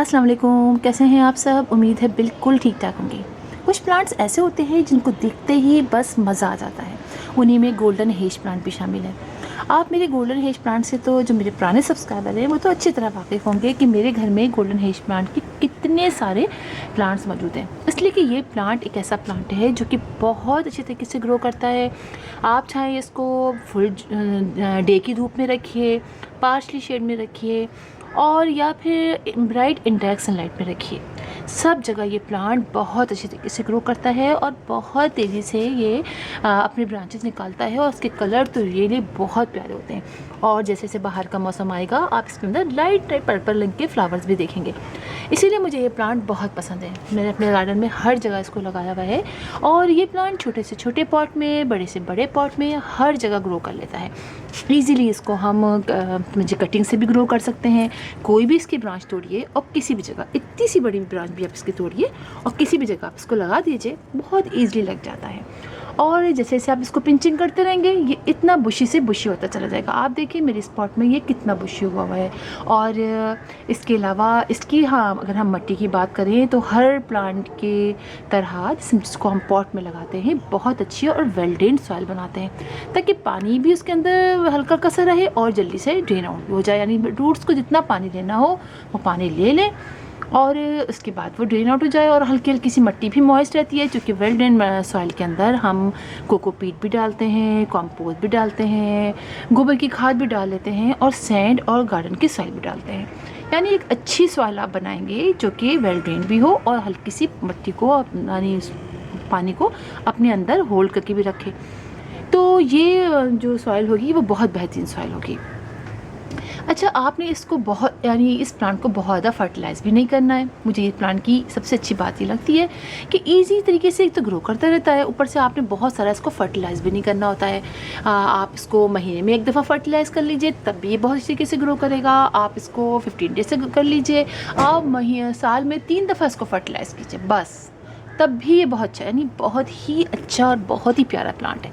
अस्सलाम वालेकुम, कैसे हैं आप सब। उम्मीद है बिल्कुल ठीक ठाक होंगे। कुछ प्लांट्स ऐसे होते हैं जिनको देखते ही बस मज़ा आ जाता है। उन्हीं में गोल्डन हेज प्लांट भी शामिल है। आप मेरे गोल्डन हेज प्लांट से तो जो मेरे पुराने सब्सक्राइबर हैं वो तो अच्छी तरह वाकिफ़ होंगे कि मेरे घर में गोल्डन हेज प्लांट के कितने सारे प्लांट्स मौजूद हैं। इसलिए कि ये प्लांट एक ऐसा प्लांट है जो कि बहुत अच्छी तरीके से ग्रो करता है। आप चाहें इसको फुल डे की धूप में रखिए, पार्शली शेड में रखिए और या फिर ब्राइट इंडायरेक्ट सनलाइट में रखिए, सब जगह ये प्लांट बहुत अच्छी तरीके से ग्रो करता है और बहुत तेज़ी से ये अपने ब्रांचेस निकालता है और उसके कलर तो रियली बहुत प्यारे होते हैं। और जैसे जैसे बाहर का मौसम आएगा आप इसके अंदर लाइट पर्पल रंग के फ्लावर्स भी देखेंगे। इसीलिए मुझे ये प्लांट बहुत पसंद है। मैंने अपने गार्डन में हर जगह इसको लगाया हुआ है और ये प्लांट छोटे से छोटे पॉट में, बड़े से बड़े पॉट में हर जगह ग्रो कर लेता है ईज़िली। इसको हम मुझे कटिंग से भी ग्रो कर सकते हैं। कोई भी इसकी ब्रांच तोड़िए और किसी भी जगह, इतनी सी बड़ी ब्रांच भी आप इसकी तोड़िए और किसी भी जगह आप इसको लगा दीजिए, बहुत ईज़िली लग जाता है। और जैसे जैसे आप इसको पिंचिंग करते रहेंगे ये इतना बुशी से बुशी होता चला जाएगा। आप देखिए मेरे स्पॉट में ये कितना बुशी हुआ हुआ है। और इसके अलावा इसकी अगर हम मिट्टी की बात करें तो हर प्लांट के तरह जिसको हम पॉट में लगाते हैं बहुत अच्छी और वेल ड्रेन्ड सॉइल बनाते हैं ताकि पानी भी उसके अंदर हल्का कसा रहे और जल्दी से ड्रेन आउट हो जाए। यानी रूट्स को जितना पानी लेना हो वो पानी ले लें और उसके बाद वो ड्रेन आउट हो जाए। और हल्की हल्की सी मिट्टी भी मॉइस्ट रहती है क्योंकि वेल ड्रेन सॉइल के अंदर हम कोकोपीट भी डालते हैं, कंपोस्ट भी डालते हैं, गोबर की खाद भी डाल लेते हैं और सैंड और गार्डन की सॉइल भी डालते हैं। यानी एक अच्छी सॉइल आप बनाएंगे जो कि वेल ड्रेन भी हो और हल्की सी मिट्टी को यानी पानी को अपने अंदर होल्ड करके भी रखे। तो ये जो सॉइल होगी वो बहुत बेहतरीन सॉइल होगी। अच्छा, आपने इसको बहुत यानी इस प्लांट को बहुत ज़्यादा फर्टिलाइज़ भी नहीं करना है। मुझे ये प्लांट की सबसे अच्छी बात ये लगती है कि इजी तरीके से एक तो ग्रो करता रहता है, ऊपर से आपने बहुत सारा इसको फर्टिलाइज़ भी नहीं करना होता है। आप इसको महीने में एक दफ़ा फर्टिलाइज़ कर लीजिए तब भी ये बहुत अच्छी तरीके से ग्रो करेगा। आप इसको 15 डेज से कर लीजिए, आप साल में 3 दफ़ा इसको फर्टिलाइज़ कीजिए बस, तब भी ये बहुत अच्छा, यानी बहुत ही अच्छा और बहुत ही प्यारा प्लांट है।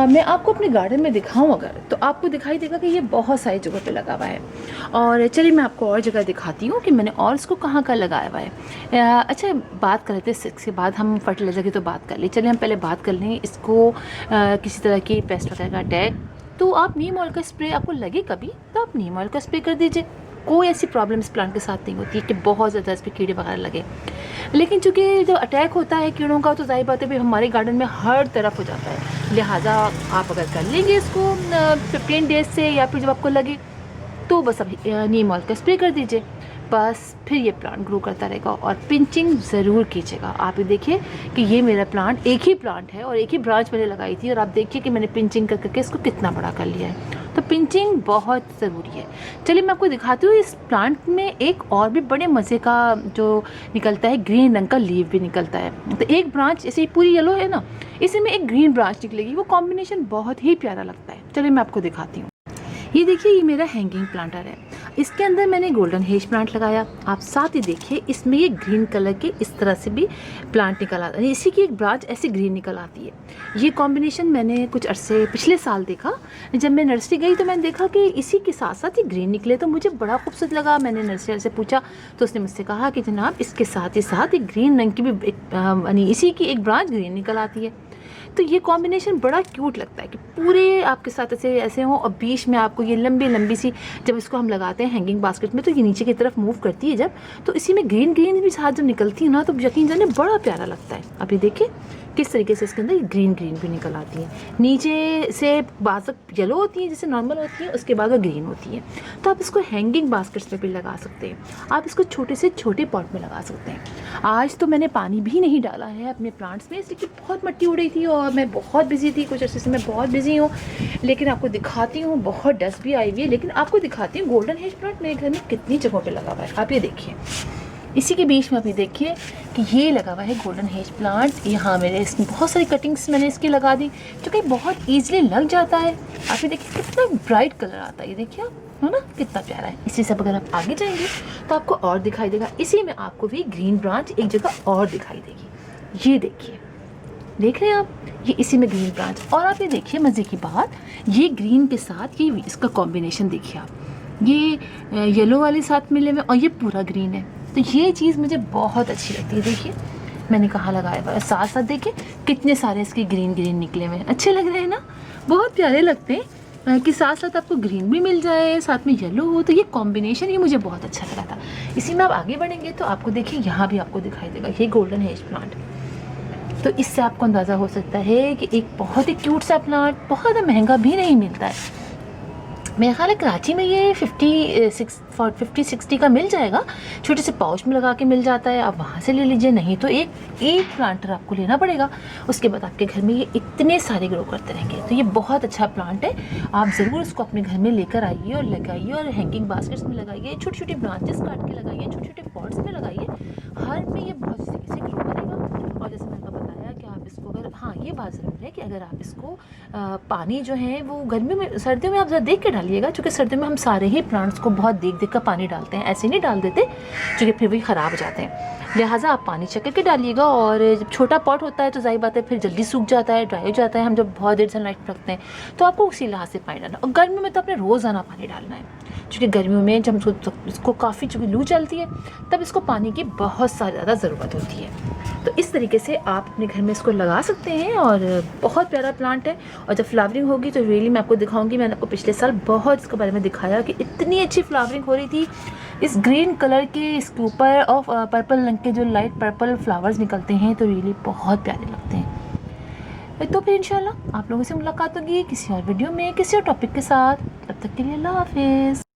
मैं आपको अपने गार्डन में दिखाऊं अगर तो आपको दिखाई देगा कि ये बहुत सारी जगह पे लगा हुआ है। और चलिए मैं आपको और जगह दिखाती हूँ कि मैंने और इसको कहाँ कहाँ लगाया हुआ है। अच्छा, बात कर लेते हैं इसके बाद हम फर्टिलाइज़र की तो बात कर ली। चलिए हम पहले बात कर लें इसको किसी तरह की पेस्ट वगैरह का अटैक, तो आप नीम ऑयल का स्प्रे आपको लगे कभी तो आप नीम ऑयल का स्प्रे कर दीजिए। कोई ऐसी प्रॉब्लम इस प्लांट के साथ नहीं होती है कि बहुत ज़्यादा इस पर कीड़े वगैरह लगे। लेकिन चूँकि जब अटैक होता है कीड़ों का तो जाहिर बात है भी हमारे गार्डन में हर तरफ हो जाता है। लिहाजा आप अगर कर लेंगे इसको 15 डेज से या फिर जब आपको लगे तो बस अब नीम ऑयल का स्प्रे कर दीजिए, बस फिर ये प्लांट ग्रो करता रहेगा। और पिंचिंग ज़रूर कीजिएगा। आप ये देखिए कि ये मेरा प्लांट एक ही प्लांट है और एक ही ब्रांच मैंने लगाई थी और आप देखिए कि मैंने पिंचिंग कर करके इसको कितना बड़ा कर लिया है। तो पिंचिंग बहुत ज़रूरी है। चलिए मैं आपको दिखाती हूँ इस प्लांट में एक और भी बड़े मज़े का जो निकलता है, ग्रीन रंग का लीफ भी निकलता है। तो एक ब्रांच ऐसे ही पूरी येलो है ना, इसी में एक ग्रीन ब्रांच निकलेगी, वो कॉम्बिनेशन बहुत ही प्यारा लगता है। चलिए मैं आपको दिखाती हूँ। ये देखिए ये मेरा हैंगिंग प्लांटर है, इसके अंदर मैंने गोल्डन हेज प्लांट लगाया। आप साथ ही देखिए इसमें ये ग्रीन कलर के इस तरह से भी प्लांट निकल आता है, इसी की एक ब्रांच ऐसे ग्रीन निकल आती है। ये कॉम्बिनेशन मैंने कुछ अरसे पिछले साल देखा। जब मैं नर्सरी गई तो मैंने देखा कि इसी के साथ साथ ही ग्रीन निकले, तो मुझे बड़ा खूबसूरत लगा। मैंने नर्सरी से पूछा तो उसने मुझसे कहा कि जनाब इसके साथ ही साथ एक ग्रीन रंग की भी यानी इसी की एक ब्रांच ग्रीन निकल आती है। तो ये कॉम्बिनेशन बड़ा क्यूट लगता है कि पूरे आपके साथ ऐसे हों और बीच में आपको ये लंबी लंबी सी, जब इसको हम लगाते हैं हैंगिंग बास्केट में तो ये नीचे की तरफ मूव करती है जब, तो इसी में ग्रीन ग्रीन भी साथ जब निकलती है ना तो यकीन जाने बड़ा प्यारा लगता है। अभी देखिए किस तरीके से इसके अंदर ग्रीन ग्रीन भी निकल आती है। नीचे से बाज़क येलो होती है जैसे नॉर्मल होती है, उसके बाद वो ग्रीन होती है। तो आप इसको हैंगिंग बास्केट्स में भी लगा सकते हैं, आप इसको छोटे से छोटे पॉट में लगा सकते हैं। आज तो मैंने पानी भी नहीं डाला है अपने प्लांट्स में इसलिए कि बहुत मिट्टी उड़ रही थी और मैं बहुत बिजी थी, कुछ अर्से से मैं बहुत बिजी हूँ। लेकिन आपको दिखाती हूँ, बहुत डस्ट भी आई हुई है, लेकिन आपको दिखाती हूँ गोल्डन हेज प्लांट मेरे घर में कितनी जगहों पर लगा हुआ है। आप ये देखिए इसी के बीच में, अभी देखिए कि ये लगा हुआ है गोल्डन हेज प्लांट। यहाँ मेरे इसमें बहुत सारी कटिंग्स मैंने इसकी लगा दी जो कि बहुत ईजिली लग जाता है। आप ये देखिए कितना ब्राइट कलर आता है, ये देखिए आप, है ना, कितना प्यारा है। इसी से अगर आप आगे जाएंगे तो आपको और दिखाई देगा, इसी में आपको भी ग्रीन ब्रांच एक जगह और दिखाई देगी। ये देखिए, देख रहे हैं आप, ये इसी में ग्रीन ब्रांच। और आप ये देखिए मज़े की बात, ये ग्रीन के साथ ये इसका कॉम्बिनेशन देखिए आप, ये येलो वाले साथ मिले हुए और ये पूरा ग्रीन है। तो ये चीज़ मुझे बहुत अच्छी लगती है। देखिए मैंने कहाँ लगाया हुआ है, साथ साथ देखिए कितने सारे इसके ग्रीन ग्रीन निकले हुए हैं, अच्छे लग रहे हैं ना, बहुत प्यारे लगते हैं कि साथ साथ आपको ग्रीन भी मिल जाए, साथ में येलो हो, तो ये कॉम्बिनेशन ही मुझे बहुत अच्छा लगा था। इसी में आप आगे बढ़ेंगे तो आपको देखिए यहाँ भी आपको दिखाई देगा ये गोल्डन हेज प्लांट। तो इससे आपको अंदाज़ा हो सकता है कि एक बहुत ही क्यूट सा प्लांट बहुत ज़्यादा महंगा भी नहीं मिलता है। मेरा ख्याल है कराची में ये 50-60 का मिल जाएगा, छोटे से पाउच में लगा के मिल जाता है, आप वहाँ से ले लीजिए, नहीं तो एक प्लांटर आपको लेना पड़ेगा। उसके बाद आपके घर में ये इतने सारे ग्रो करते रहेंगे। तो ये बहुत अच्छा प्लांट है, आप ज़रूर इसको अपने घर में लेकर आइए और लगाइए, और हैंगिंग बास्केट्स में लगाइए, छोटी छोटी ब्रांचेस काट के लगाइए, छोटे छोटे पॉट्स में लगाइए, हर में ये बहुत तरीके से ग्रो करेगा। और जैसे मैंने बताया कि आप इसको अगर, हाँ ये बात ज़रूर है कि अगर आप इसको पानी जो है वो गर्मियों में, सर्दियों में आप ज़रा देख के डालिएगा, क्योंकि सर्दियों में हम सारे ही प्लांट्स को बहुत देख देख कर पानी डालते हैं, ऐसे नहीं डाल देते क्योंकि फिर भी ख़राब हो जाते हैं। लिहाजा आप पानी चेक करके डालिएगा। और जब छोटा पॉट होता है तो जाहिर बात है फिर जल्दी सूख जाता है, ड्राई हो जाता है, हम जब बहुत देर सनलाइट रखते हैं, तो आपको उसी लिहाज से पानी डालना। और गर्मियों में तो आपने रोज़ाना पानी डालना है, क्योंकि गर्मियों में जब इसको काफ़ी चूँकि लू चलती है तब इसको पानी की बहुत सारी ज़्यादा ज़रूरत होती है। तो इस तरीके से आप अपने घर में इसको लगा सकते हैं, और बहुत प्यारा प्लांट है। और जब फ्लावरिंग होगी तो रियली मैं आपको दिखाऊंगी। मैंने आपको पिछले साल बहुत इसके बारे में दिखाया कि इतनी अच्छी फ्लावरिंग हो रही थी इस ग्रीन कलर के, इसके ऊपर और पर्पल रंग के जो लाइट पर्पल फ्लावर्स निकलते हैं, तो रियली बहुत प्यारे लगते हैं। तो फिर इंशाल्लाह आप लोगों से मुलाकात होगी किसी और वीडियो में किसी और टॉपिक के साथ। तब तक के लिए अल्लाह हाफिज़।